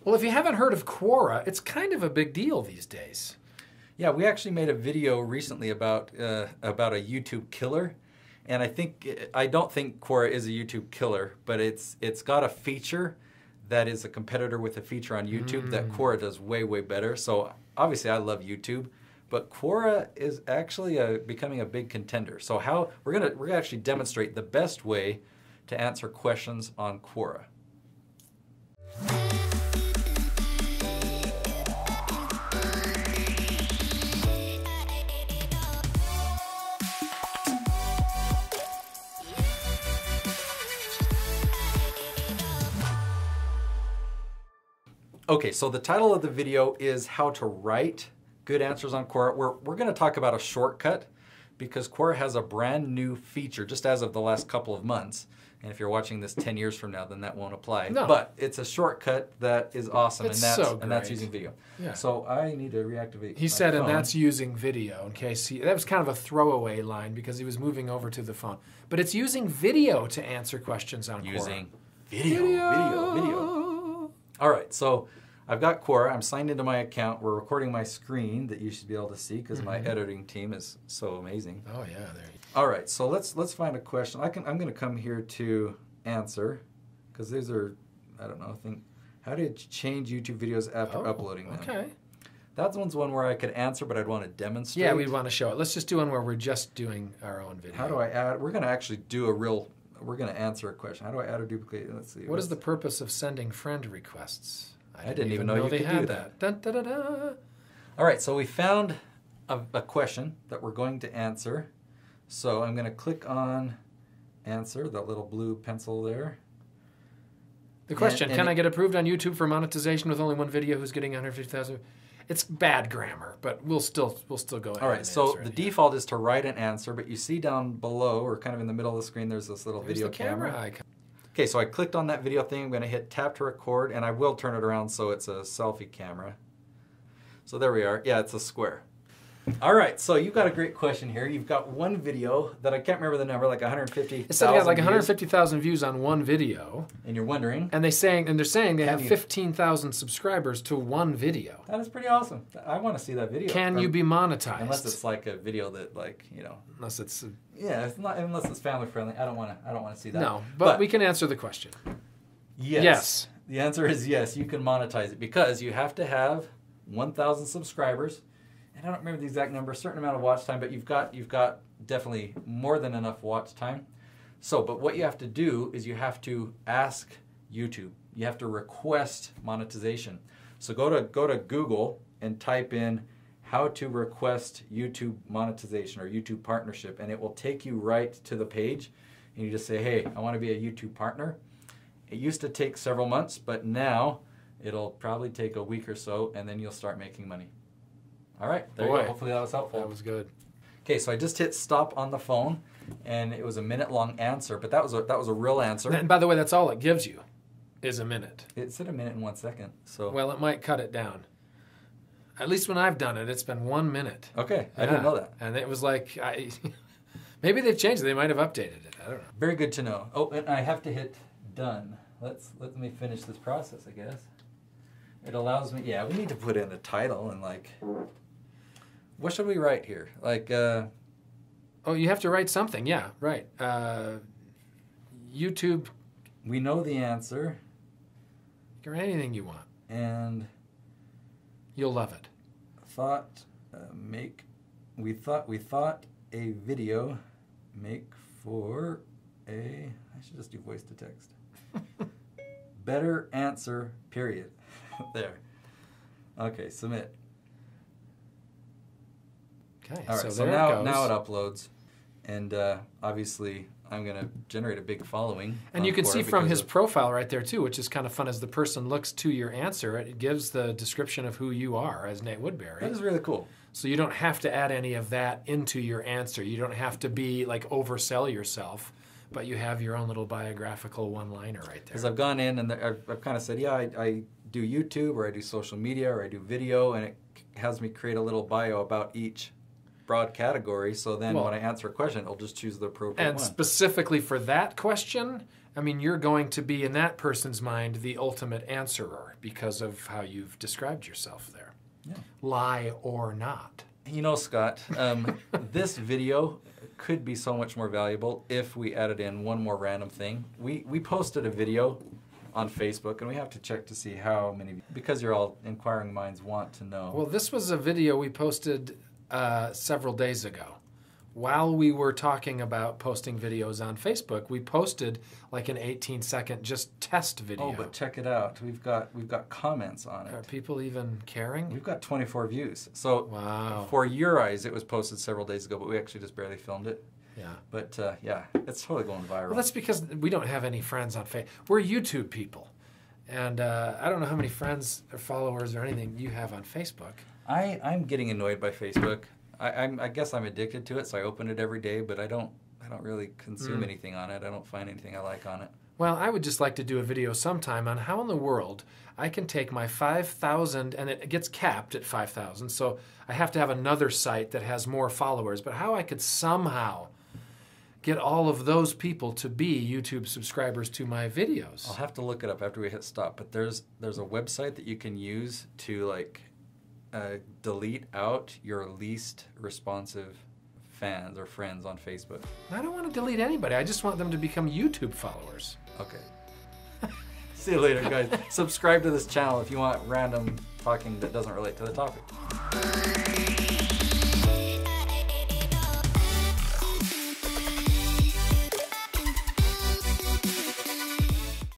Well, if you haven't heard of Quora, it's kind of a big deal these days. Yeah, we actually made a video recently about a YouTube killer. And I don't think Quora is a YouTube killer, but it's got a feature that is a competitor with a feature on YouTube that Quora does way, way better. So obviously I love YouTube, but Quora is actually becoming a big contender. So how we're gonna actually demonstrate the best way to answer questions on Quora. Okay, so the title of the video is how to write good answers on Quora. We're going to talk about a shortcut because Quora has a brand new feature just as of the last couple of months. And if you're watching this 10 years from now, then that won't apply. No. But it's a shortcut that is awesome, It's and that's using video. Yeah. So I need to reactivate He my said, phone. and that's using video. In case that was kind of a throwaway line because he was moving over to the phone. But it's using video to answer questions on Quora. Using video. All right, so I've got Quora. I'm signed into my account. We're recording my screen that you should be able to see because my editing team is so amazing. Oh yeah, there you go. All right, so let's find a question. I'm going to come here to answer because these are, I don't know, how do you change YouTube videos after uploading them? Okay. That one's one where I could answer, but I'd want to demonstrate. Yeah, we'd want to show it. Let's just do one where we're just doing our own video. How do I add? We're going to actually do we're going to answer a question. How do I add or duplicate? Let's see. What is the purpose of sending friend requests? I didn't even know you could do that. Dun, da, da, da. All right, so we found a question that we're going to answer. So I'm going to click on answer, that little blue pencil there. The question, can I get approved on YouTube for monetization with only one video who's getting 150,000? It's bad grammar, but we'll still go ahead. All right, so the default is to write an answer, but you see down below, or kind of in the middle of the screen, there's this little video camera icon. Okay, so I clicked on that video thing. I'm going to hit tap to record, and I will turn it around so it's a selfie camera. So there we are. Yeah, it's a square. All right, so you've got a great question here. You've got one video that I can't remember the number, like 150,000. It said it got like 150,000 views on one video. And you're wondering. And they're saying they have 15,000 subscribers to one video. That is pretty awesome. I want to see that video. Can you be monetized? Unless it's like a video that, like, you know. Unless it's. Yeah, it's not, unless it's family friendly. I don't want to see that. No, but we can answer the question. Yes. The answer is yes. You can monetize it because you have to have 1,000 subscribers. And I don't remember the exact number, a certain amount of watch time, but you've got definitely more than enough watch time. So, but what you have to do is you have to ask YouTube. You have to request monetization. So go to Google and type in how to request YouTube monetization or YouTube partnership, and it will take you right to the page. And you just say, hey, I want to be a YouTube partner. It used to take several months, but now it'll probably take a week or so, and then you'll start making money. All right, there you go. Hopefully that was helpful. That was good. Okay, so I just hit stop on the phone, and it was a minute-long answer, but that was a real answer. And by the way, that's all it gives you, is a minute. It said a minute and 1 second. So well, it might cut it down. At least when I've done it, it's been 1 minute. Okay, I didn't know that. And it was like, maybe they've changed it. They might have updated it. I don't know. Very good to know. Oh, and I have to hit done. Let me finish this process, I guess. It allows me. Yeah, we need to put in a title and like. What should we write here? Like. Oh, you have to write something. Yeah, right. YouTube. We know the answer. You can write anything you want. And. You'll love it. We thought a video make for a. I should just do voice to text. Better answer. Period. There. Okay. Submit. Okay. All right. So now it uploads, and obviously I'm going to generate a big following. And you can see from his profile right there too, which is kind of fun. As the person looks to your answer, it gives the description of who you are as Nate Woodbury. That is really cool. So you don't have to add any of that into your answer. You don't have to be like oversell yourself, but you have your own little biographical one-liner right there. Because I've gone in and I've kind of said, yeah, I do YouTube or I do social media or I do video, and it has me create a little bio about each broad category. So then when I answer a question, it'll just choose the appropriate one. And specifically for that question, I mean, you're going to be, in that person's mind, the ultimate answerer because of how you've described yourself there. Yeah. Lie or not. You know, Scott, this video could be so much more valuable if we added in one more random thing. We posted a video on Facebook, and we have to check to see how many, because you're all inquiring minds want to know. Well, this was a video we posted several days ago. While we were talking about posting videos on Facebook, we posted like an 18-second just test video. Oh, but check it out. We've got comments on it. Are people even caring? We've got 24 views. So wow. For your eyes, it was posted several days ago, but we actually just barely filmed it. Yeah. But yeah, it's totally going viral. Well, that's because we don't have any friends on Facebook. We're YouTube people. And I don't know how many friends or followers or anything you have on Facebook. I'm getting annoyed by Facebook. I guess I'm addicted to it, so I open it every day, but I don't really consume anything on it. I don't find anything I like on it. Well, I would just like to do a video sometime on how in the world I can take my 5,000, and it gets capped at 5,000, so I have to have another site that has more followers, but how I could somehow get all of those people to be YouTube subscribers to my videos. I'll have to look it up after we hit stop, but there's a website that you can use to like delete out your least responsive fans or friends on Facebook. I don't want to delete anybody. I just want them to become YouTube followers. Okay. See you later, guys. Subscribe to this channel if you want random talking that doesn't relate to the topic.